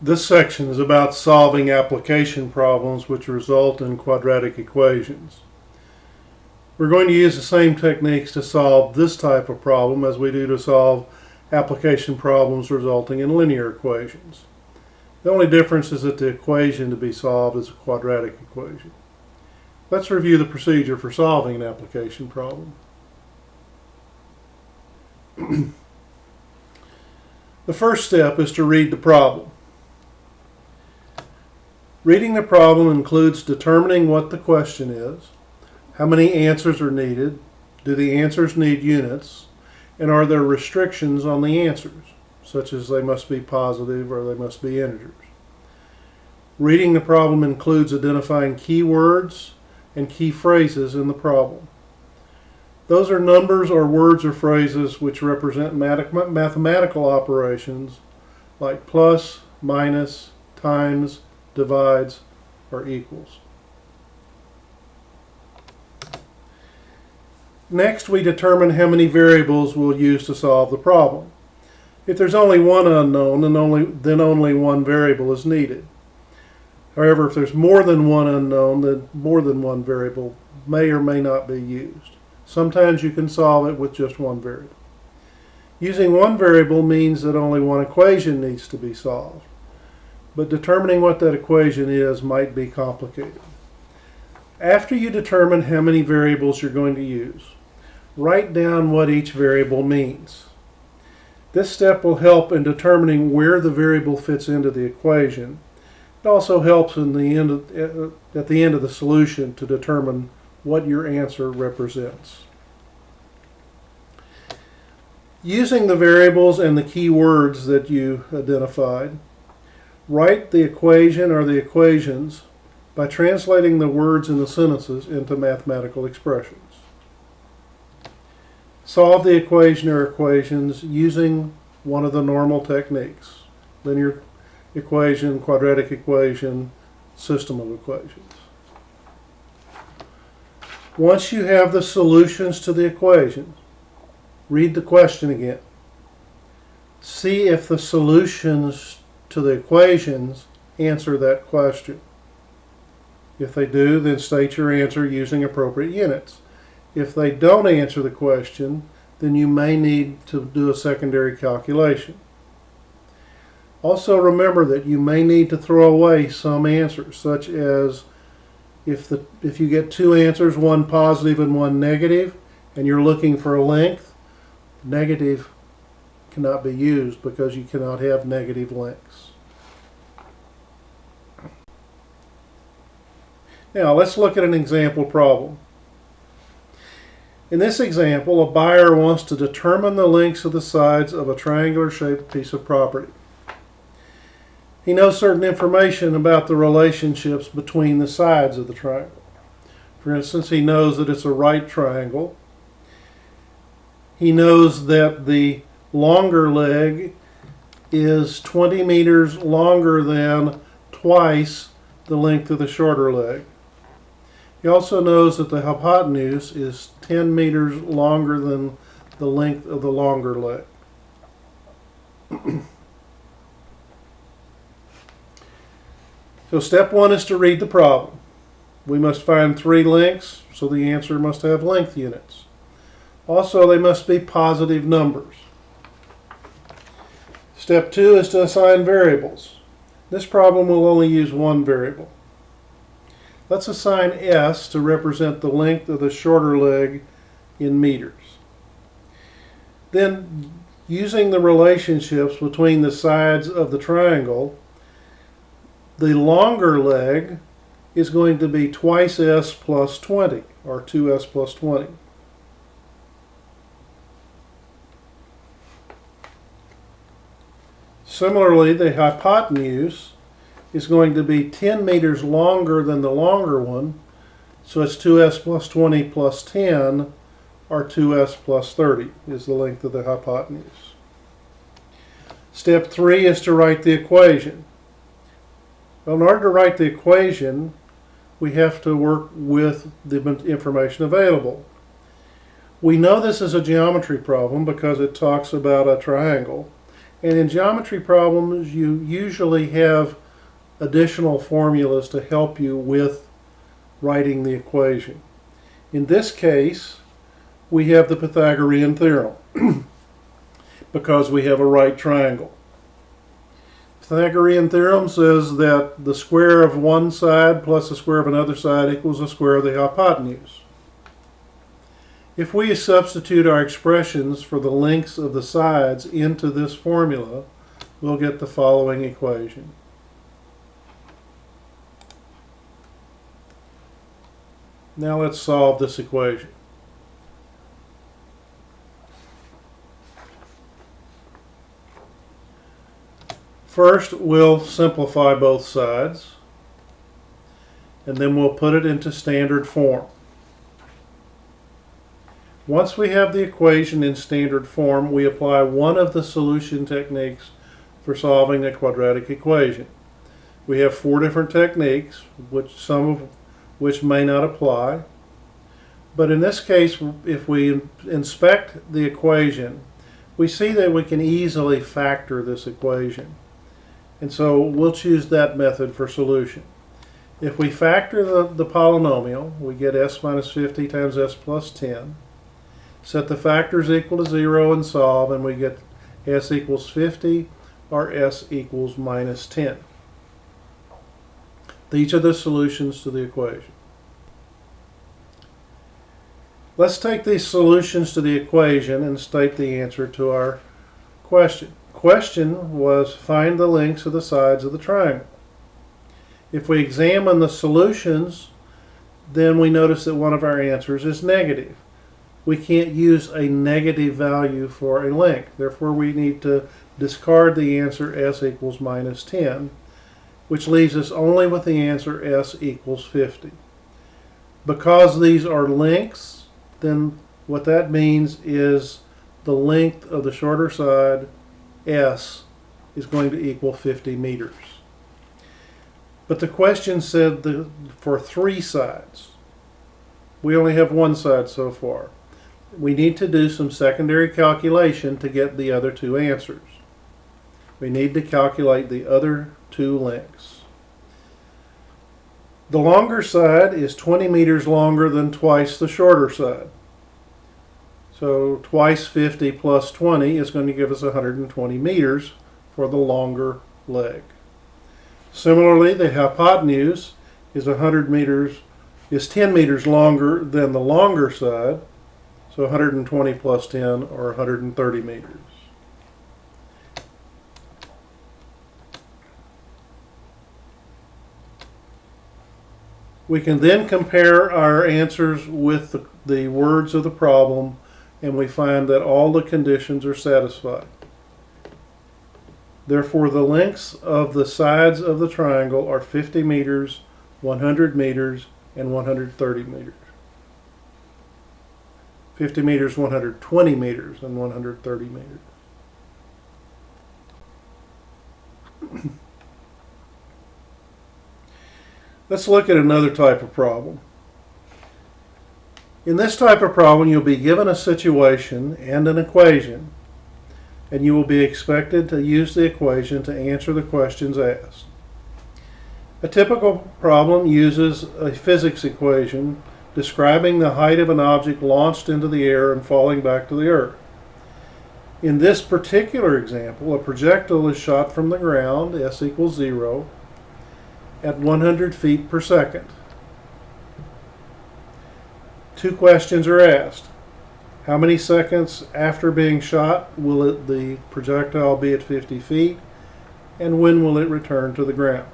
This section is about solving application problems which result in quadratic equations. We're going to use the same techniques to solve this type of problem as we do to solve application problems resulting in linear equations. The only difference is that the equation to be solved is a quadratic equation. Let's review the procedure for solving an application problem. The first step is to read the problem. Reading the problem includes determining what the question is, how many answers are needed, do the answers need units, and are there restrictions on the answers, such as they must be positive or they must be integers. Reading the problem includes identifying key words and key phrases in the problem. Those are numbers or words or phrases which represent mathematical operations like plus, minus, times, divides, or equals. Next, we determine how many variables we'll use to solve the problem. If there's only one unknown, then only one variable is needed. However, if there's more than one unknown, then more than one variable may or may not be used. Sometimes you can solve it with just one variable. Using one variable means that only one equation needs to be solved, but determining what that equation is might be complicated. After you determine how many variables you're going to use, write down what each variable means. This step will help in determining where the variable fits into the equation. It also helps at the end of the solution to determine what your answer represents. Using the variables and the key words that you identified, write the equation or the equations by translating the words in the sentences into mathematical expressions. Solve the equation or equations using one of the normal techniques: linear equation, quadratic equation, system of equations. Once you have the solutions to the equation, read the question again. See if the solutions to the equations answer that question. If they do, then state your answer using appropriate units. If they don't answer the question, then you may need to do a secondary calculation. Also remember that you may need to throw away some answers, such as if you get two answers, one positive and one negative, and you're looking for a length, negative cannot be used because you cannot have negative lengths. Now let's look at an example problem. In this example, a buyer wants to determine the lengths of the sides of a triangular shaped piece of property. He knows certain information about the relationships between the sides of the triangle. For instance, he knows that it's a right triangle. He knows that the longer leg is 20 meters longer than twice the length of the shorter leg. He also knows that the hypotenuse is 10 meters longer than the length of the longer leg. So step one is to read the problem. We must find three lengths, so the answer must have length units. Also, they must be positive numbers. Step two is to assign variables. This problem will only use one variable. Let's assign S to represent the length of the shorter leg in meters. Then, using the relationships between the sides of the triangle, the longer leg is going to be twice S plus 20, or 2S plus 20. Similarly, the hypotenuse is going to be 10 meters longer than the longer one, so it's 2S plus 20 plus 10, or 2S plus 30 is the length of the hypotenuse. Step 3 is to write the equation. Well, in order to write the equation, we have to work with the information available. We know this is a geometry problem because it talks about a triangle, And in geometry problems, you usually have additional formulas to help you with writing the equation. In this case, we have the Pythagorean theorem because we have a right triangle. Pythagorean theorem says that the square of one side plus the square of another side equals the square of the hypotenuse. If we substitute our expressions for the lengths of the sides into this formula, we'll get the following equation. Now let's solve this equation. First, we'll simplify both sides, and then we'll put it into standard form. Once we have the equation in standard form, we apply one of the solution techniques for solving a quadratic equation. We have 4 different techniques, some of which may not apply. But in this case, if we inspect the equation, we see that we can easily factor this equation. And so we'll choose that method for solution. If we factor the polynomial, we get s minus 50 times s plus 10. Set the factors equal to 0 and solve, and we get s equals 50 or s equals minus 10. These are the solutions to the equation. Let's take these solutions to the equation and state the answer to our question. Question was find the lengths of the sides of the triangle. If we examine the solutions, then we notice that one of our answers is negative. We can't use a negative value for a length. Therefore, we need to discard the answer s equals minus 10, which leaves us only with the answer s equals 50. Because these are lengths, then what that means is the length of the shorter side, s, is going to equal 50 meters. But the question said for 3 sides. We only have one side so far. We need to do some secondary calculation to get the other 2 answers. We need to calculate the other 2 lengths. The longer side is 20 meters longer than twice the shorter side. So twice 50 plus 20 is going to give us 120 meters for the longer leg. Similarly, the hypotenuse is 10 meters longer than the longer side. So 120 plus 10 or 130 meters. We can then compare our answers with the words of the problem, and we find that all the conditions are satisfied. Therefore, the lengths of the sides of the triangle are 50 meters, 100 meters, and 130 meters. 50 meters, 120 meters, and 130 meters. Let's look at another type of problem. In this type of problem, you'll be given a situation and an equation, and you will be expected to use the equation to answer the questions asked. A typical problem uses a physics equation describing the height of an object launched into the air and falling back to the earth. In this particular example, a projectile is shot from the ground, s equals 0, at 100 feet per second. 2 questions are asked. How many seconds after being shot will the projectile be at 50 feet, and when will it return to the ground?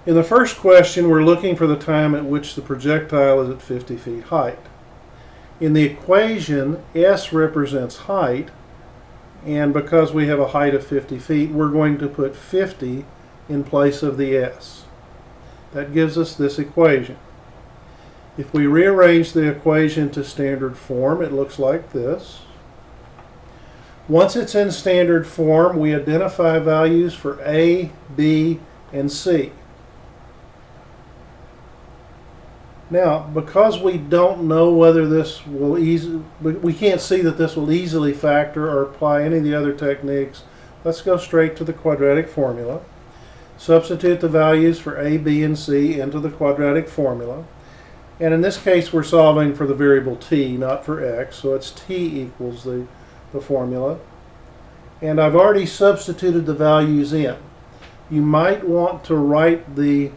In the first question, we're looking for the time at which the projectile is at 50 feet height. In the equation, s represents height, and because we have a height of 50 feet, we're going to put 50 in place of the s. That gives us this equation. If we rearrange the equation to standard form, it looks like this. Once it's in standard form, we identify values for A, B, and C. Now, because we don't know whether this will we can't see that this will easily factor or apply any of the other techniques, let's go straight to the quadratic formula. Substitute the values for a, b, and c into the quadratic formula. And in this case, we're solving for the variable t, not for x, so it's t equals the formula. And I've already substituted the values in. You might want to write the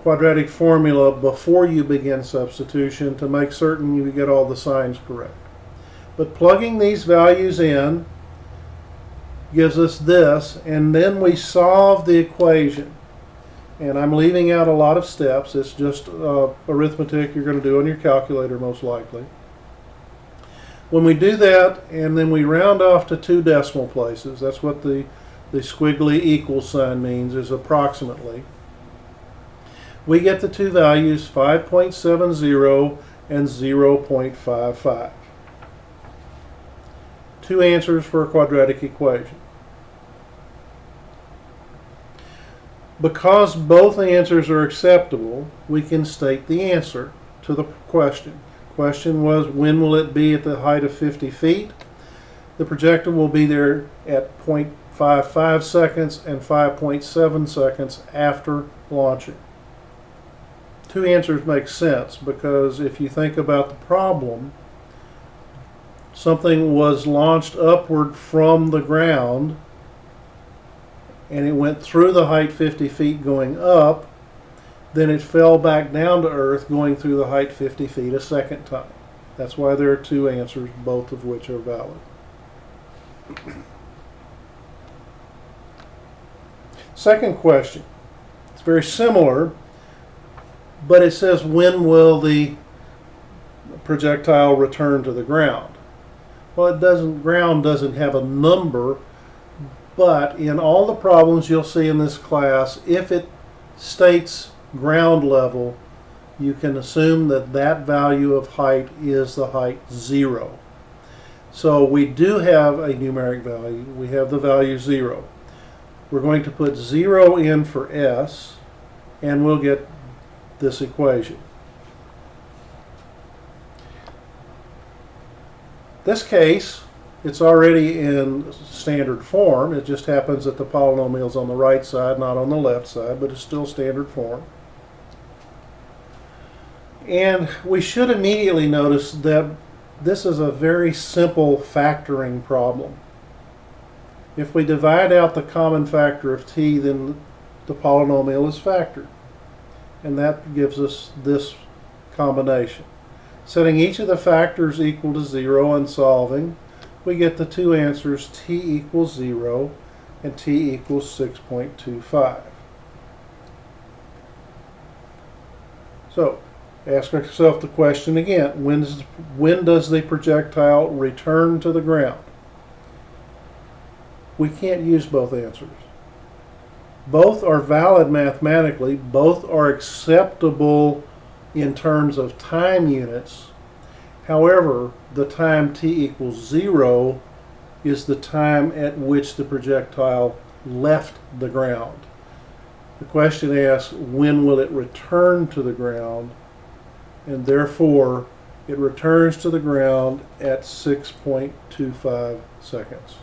quadratic formula before you begin substitution to make certain you get all the signs correct. But plugging these values in gives us this, and then we solve the equation. And I'm leaving out a lot of steps. It's just arithmetic you're going to do on your calculator most likely. When we do that, and then we round off to 2 decimal places, that's what the squiggly equal sign means, is approximately. We get the two values, 5.70 and 0.55. Two answers for a quadratic equation. Because both answers are acceptable, we can state the answer to the question. The question was, when will it be at the height of 50 feet? The projectile will be there at 0.55 seconds and 5.7 seconds after launching. Two answers make sense because if you think about the problem, something was launched upward from the ground and it went through the height 50 feet going up, then it fell back down to earth going through the height 50 feet a second time. That's why there are two answers, both of which are valid. Second question. It's very similar, but it says, when will the projectile return to the ground? Well, ground doesn't have a number, but in all the problems you'll see in this class, if it states ground level, you can assume that that value of height is the height 0. So we do have a numeric value. We have the value 0. We're going to put 0 in for S, and we'll get this equation. This case, it's already in standard form. It just happens that the polynomial is on the right side, not on the left side, but it's still standard form. And we should immediately notice that this is a very simple factoring problem. If we divide out the common factor of t, then the polynomial is factored. And that gives us this combination. Setting each of the factors equal to 0 and solving, we get the two answers, t equals 0 and t equals 6.25. So, ask yourself the question again, when does the projectile return to the ground? We can't use both answers. Both are valid mathematically, both are acceptable in terms of time units. However, the time t equals 0 is the time at which the projectile left the ground. The question asks, when will it return to the ground? And therefore, it returns to the ground at 6.25 seconds.